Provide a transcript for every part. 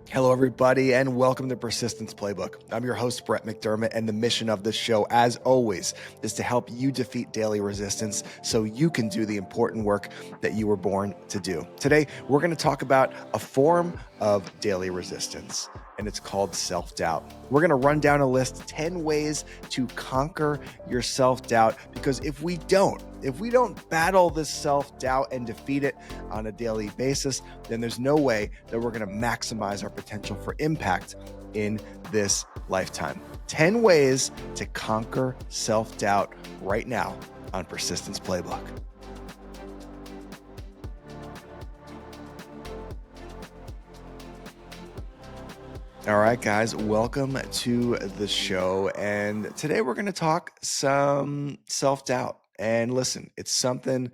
Hello, everybody, and welcome to Persistence Playbook. I'm your host, Brett McDermott, and the mission of this show, as always, is to help you defeat daily resistance so you can do the important work that you were born to do. Today, we're going to talk about a form of daily resistance, and it's called self-doubt. We're going to run down a list, 10 ways to conquer your self-doubt, because if we don't battle this self-doubt and defeat it on a daily basis, then there's no way that we're going to maximize our potential for impact in this lifetime. 10 ways to conquer self-doubt right now on Persistence Playbook. All right, guys, welcome to the show. And today we're going to talk some self-doubt. And listen, it's something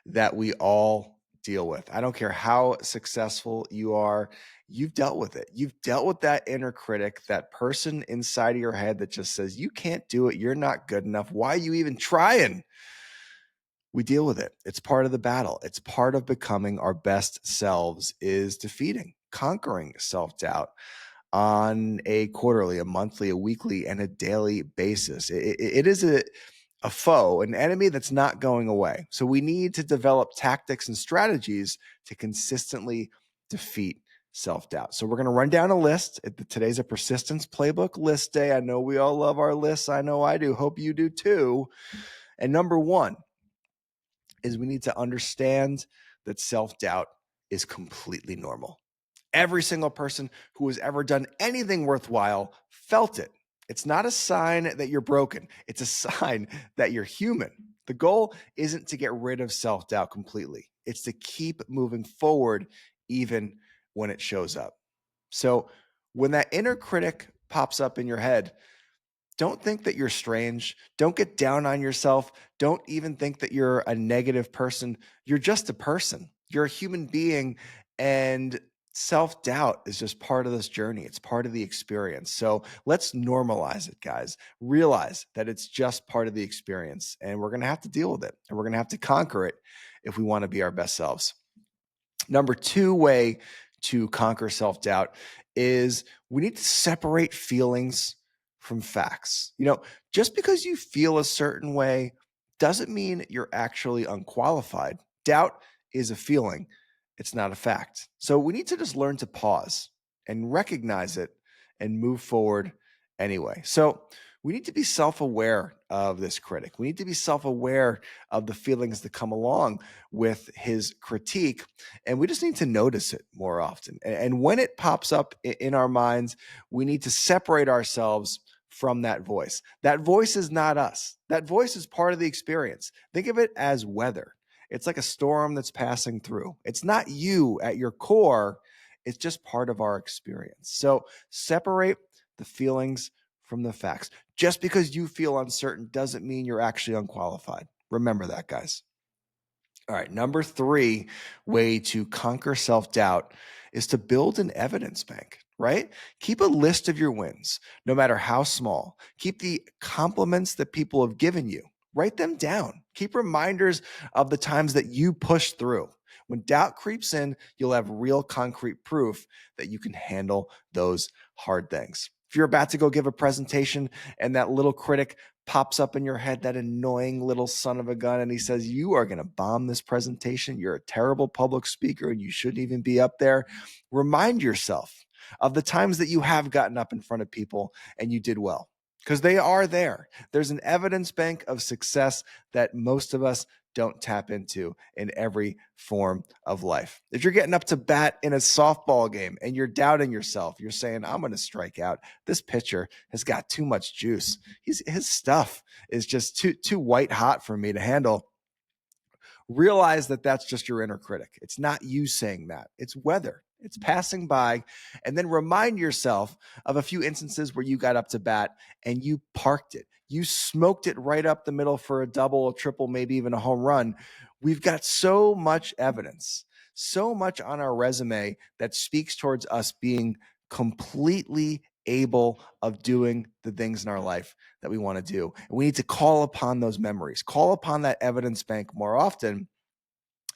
that we all deal with. I don't care how successful you are, you've dealt with it. You've dealt with that inner critic, that person inside of your head that just says, you can't do it. You're not good enough. Why are you even trying? We deal with it. It's part of the battle. It's part of becoming our best selves, is defeating, conquering self-doubt on a quarterly, a monthly, a weekly, and a daily basis. It is a foe, an enemy that's not going away. So we need to develop tactics and strategies to consistently defeat self-doubt. So we're going to run down a list. Today's a Persistence Playbook list day. I know we all love our lists. I know I do. Hope you do too. And number one is we need to understand that self-doubt is completely normal. Every single person who has ever done anything worthwhile felt it. It's not a sign that you're broken. It's a sign that you're human. The goal isn't to get rid of self-doubt completely. It's to keep moving forward even when it shows up. So when that inner critic pops up in your head, don't think that you're strange. Don't get down on yourself. Don't even think that you're a negative person. You're just a person. You're a human being, and self-doubt is just part of this journey. It's part of the experience. So let's normalize it, guys. Realize that it's just part of the experience, and we're going to have to deal with it, and we're going to have to conquer it if we want to be our best selves. Number two way to conquer self-doubt is we need to separate feelings from facts. Just because you feel a certain way doesn't mean you're actually unqualified. Doubt is a feeling, it's not a fact. So we need to just learn to pause and recognize it and move forward anyway. So we need to be self-aware of this critic. We need to be self-aware of the feelings that come along with his critique, and we just need to notice it more often. And when it pops up in our minds, we need to separate ourselves from that voice. That voice is not us. That voice is part of the experience. Think of it as weather. It's like a storm that's passing through. It's not you at your core. It's just part of our experience. So separate the feelings from the facts. Just because you feel uncertain doesn't mean you're actually unqualified. Remember that, guys. All right, number three way to conquer self-doubt is to build an evidence bank, right? Keep a list of your wins, no matter how small. Keep the compliments that people have given you. Write them down. Keep reminders of the times that you pushed through. When doubt creeps in, you'll have real concrete proof that you can handle those hard things. If you're about to go give a presentation and that little critic pops up in your head, that annoying little son of a gun, and he says, you are going to bomb this presentation. You're a terrible public speaker and you shouldn't even be up there. Remind yourself of the times that you have gotten up in front of people and you did well, because they are there. There's an evidence bank of success that most of us don't tap into in every form of life. If you're getting up to bat in a softball game and you're doubting yourself, you're saying, I'm going to strike out. This pitcher has got too much juice. His stuff is just too white hot for me to handle. Realize that that's just your inner critic. It's not you saying that. It's weather. It's passing by. And then remind yourself of a few instances where you got up to bat and you parked it. You smoked it right up the middle for a double, a triple, maybe even a home run. We've got so much evidence, so much on our resume that speaks towards us being completely able of doing the things in our life that we want to do. And we need to call upon those memories, call upon that evidence bank more often,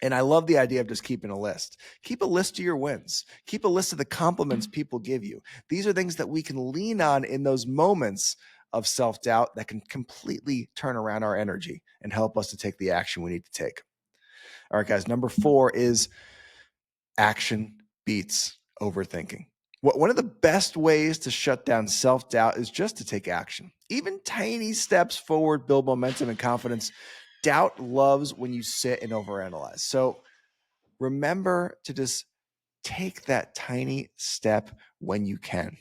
And I love the idea of just keeping a list. Keep a list of your wins. Keep a list of the compliments people give you. These are things that we can lean on in those moments of self-doubt that can completely turn around our energy and help us to take the action we need to take. All right, guys, number 4 is action beats overthinking. One of the best ways to shut down self-doubt is just to take action. Even tiny steps forward build momentum and confidence. Doubt loves when you sit and overanalyze. So remember to just take that tiny step when you can,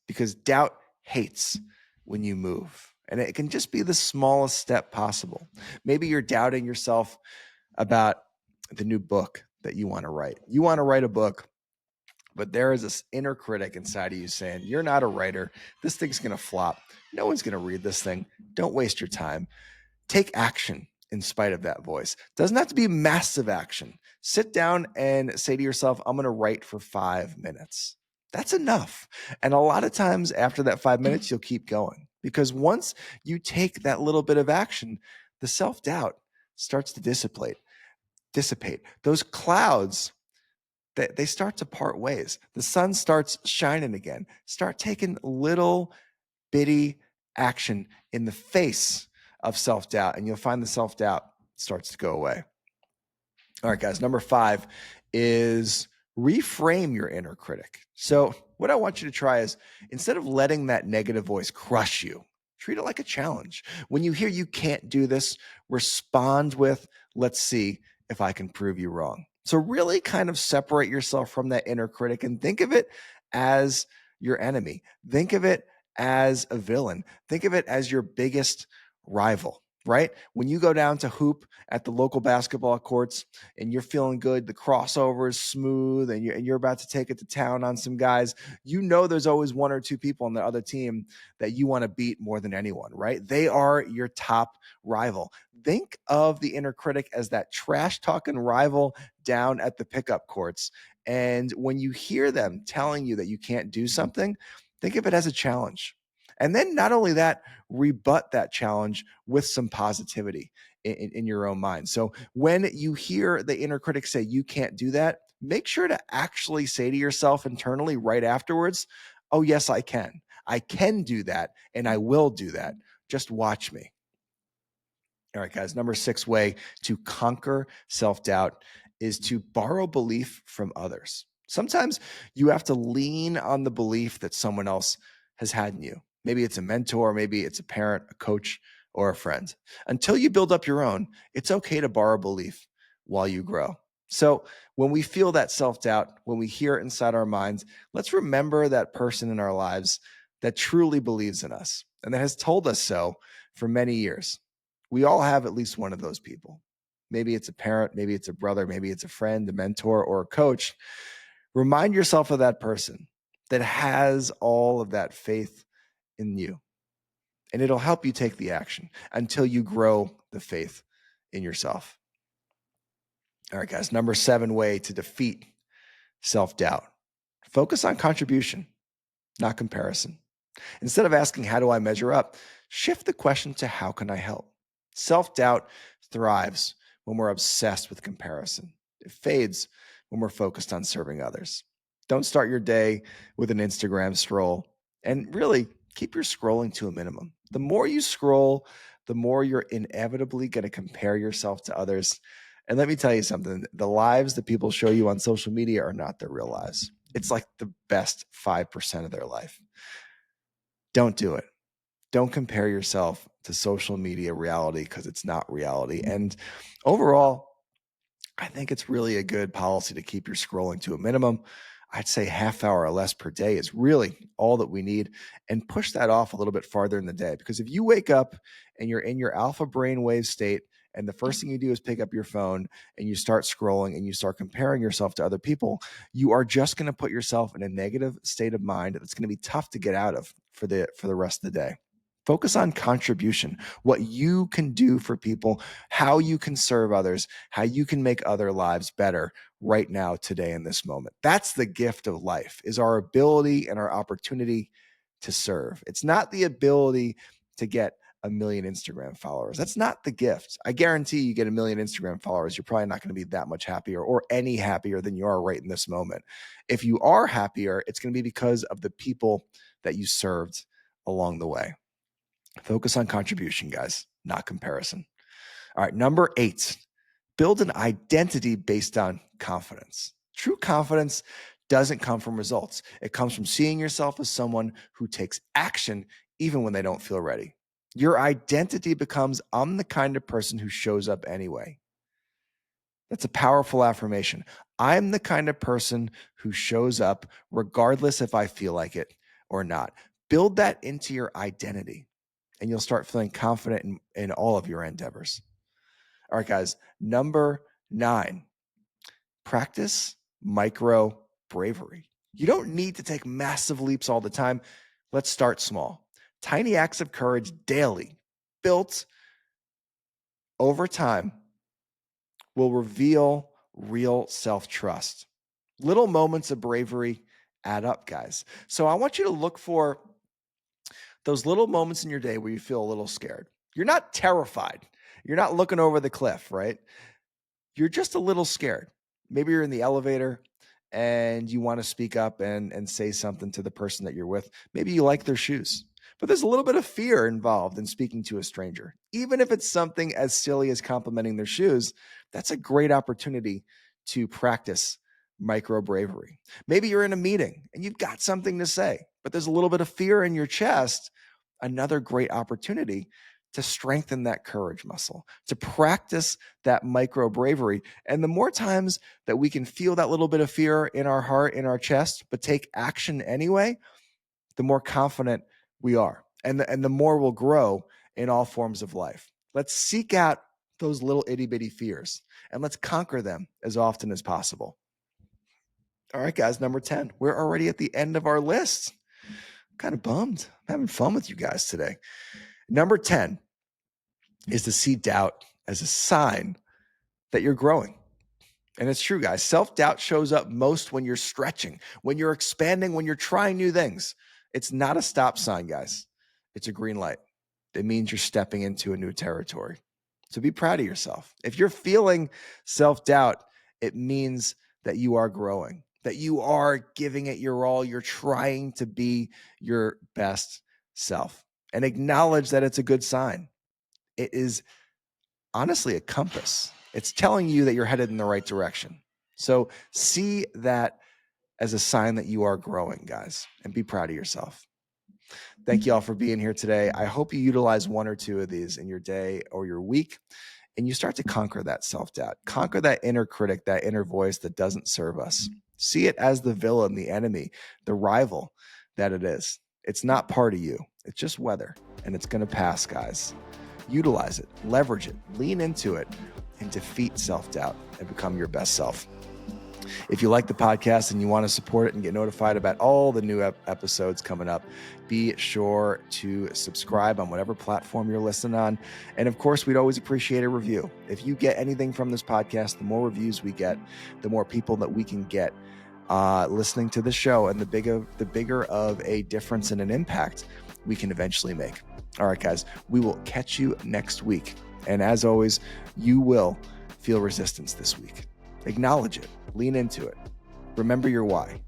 because doubt hates when you move. And it can just be the smallest step possible. Maybe you're doubting yourself about the new book that you want to write. You want to write a book, but there is this inner critic inside of you saying, you're not a writer. This thing's going to flop. No one's going to read this thing. Don't waste your time. Take action in spite of that voice. Doesn't have to be massive action. Sit down and say to yourself, I'm going to write for 5 minutes. That's enough. And a lot of times after that 5 minutes, you'll keep going, because once you take that little bit of action, the self-doubt starts to dissipate. Those clouds, they start to part ways. The sun starts shining again. Start taking little bitty action in the face of self-doubt, and you'll find the self-doubt starts to go away. All right, guys, number 5 is reframe your inner critic. So what I want you to try is, instead of letting that negative voice crush you, treat it like a challenge. When you hear you can't do this, respond with, let's see if I can prove you wrong. So really kind of separate yourself from that inner critic and think of it as your enemy. Think of it as a villain. Think of it as your biggest rival, right? When you go down to hoop at the local basketball courts and you're feeling good, the crossover is smooth, and you're about to take it to town on some guys, you know there's always 1 or 2 people on the other team that you want to beat more than anyone, right? They are your top rival. Think of the inner critic as that trash talking rival down at the pickup courts. And when you hear them telling you that you can't do something, think of it as a challenge. And then not only that, rebut that challenge with some positivity in your own mind. So when you hear the inner critic say, you can't do that, make sure to actually say to yourself internally right afterwards, oh, yes, I can. I can do that, and I will do that. Just watch me. All right, guys, number 6 way to conquer self-doubt is to borrow belief from others. Sometimes you have to lean on the belief that someone else has had in you. Maybe it's a mentor, maybe it's a parent, a coach, or a friend. Until you build up your own, it's okay to borrow belief while you grow. So when we feel that self-doubt, when we hear it inside our minds, let's remember that person in our lives that truly believes in us and that has told us so for many years. We all have at least one of those people. Maybe it's a parent, maybe it's a brother, maybe it's a friend, a mentor, or a coach. Remind yourself of that person that has all of that faith in you, and it'll help you take the action until you grow the faith in yourself. All right, guys, number 7 way to defeat self-doubt. Focus on contribution, not comparison. Instead of asking, how do I measure up? Shift the question to, how can I help? Self-doubt thrives when we're obsessed with comparison. It fades when we're focused on serving others. Don't start your day with an Instagram scroll, and really keep your scrolling to a minimum. The more you scroll, the more you're inevitably going to compare yourself to others. And let me tell you something, the lives that people show you on social media are not their real lives. It's like the best 5% of their life. Don't do it. Don't compare yourself to social media reality, because it's not reality. And overall, I think it's really a good policy to keep your scrolling to a minimum. I'd say half hour or less per day is really all that we need, and push that off a little bit farther in the day. Because if you wake up and you're in your alpha brainwave state, and the first thing you do is pick up your phone and you start scrolling and you start comparing yourself to other people, you are just going to put yourself in a negative state of mind that's going to be tough to get out of for the rest of the day. Focus on contribution, what you can do for people, how you can serve others, how you can make other lives better right now, today, in this moment. That's the gift of life, is our ability and our opportunity to serve. It's not the ability to get a million Instagram followers. That's not the gift. I guarantee you get a million Instagram followers, you're probably not going to be that much happier or any happier than you are right in this moment. If you are happier, it's going to be because of the people that you served along the way. Focus on contribution, guys, not comparison. All right, number 8, build an identity based on confidence. True confidence doesn't come from results. It comes from seeing yourself as someone who takes action even when they don't feel ready. Your identity becomes, I'm the kind of person who shows up anyway. That's a powerful affirmation. I'm the kind of person who shows up regardless if I feel like it or not. Build that into your identity, and you'll start feeling confident in all of your endeavors. All right, guys. Number 9, practice micro bravery. You don't need to take massive leaps all the time. Let's start small. Tiny acts of courage daily, built over time, will reveal real self-trust. Little moments of bravery add up, guys. So I want you to look for those little moments in your day where you feel a little scared. You're not terrified. You're not looking over the cliff, right? You're just a little scared. Maybe you're in the elevator and you want to speak up and say something to the person that you're with. Maybe you like their shoes, but there's a little bit of fear involved in speaking to a stranger. Even if it's something as silly as complimenting their shoes, that's a great opportunity to practice micro bravery. Maybe you're in a meeting and you've got something to say, but there's a little bit of fear in your chest. Another great opportunity to strengthen that courage muscle, to practice that micro bravery. And the more times that we can feel that little bit of fear in our heart, in our chest, but take action anyway, the more confident we are. And the more we'll grow in all forms of life. Let's seek out those little itty bitty fears and let's conquer them as often as possible. All right, guys, number 10. We're already at the end of our list. I'm kind of bummed. I'm having fun with you guys today. Number 10 is to see doubt as a sign that you're growing. And it's true, guys. Self-doubt shows up most when you're stretching, when you're expanding, when you're trying new things. It's not a stop sign, guys. It's a green light. It means you're stepping into a new territory. So be proud of yourself. If you're feeling self-doubt, it means that you are growing, that you are giving it your all. You're trying to be your best self, and acknowledge that it's a good sign. It is honestly a compass. It's telling you that you're headed in the right direction. So see that as a sign that you are growing, guys, and be proud of yourself. Thank you all for being here today. I hope you utilize one or two of these in your day or your week, and you start to conquer that self-doubt, conquer that inner critic, that inner voice that doesn't serve us. See it as the villain, the enemy, the rival that it is. It's not part of you. It's just weather, and it's going to pass, guys. Utilize it, leverage it, lean into it, and defeat self-doubt and become your best self. If you like the podcast and you want to support it and get notified about all the new episodes coming up, be sure to subscribe on whatever platform you're listening on. And of course, we'd always appreciate a review. If you get anything from this podcast, the more reviews we get, the more people that we can get listening to the show, and the bigger of a difference and an impact we can eventually make. All right, guys, we will catch you next week. And as always, you will feel resistance this week. Acknowledge it. Lean into it. Remember your why.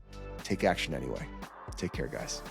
Take action anyway. Take care, guys.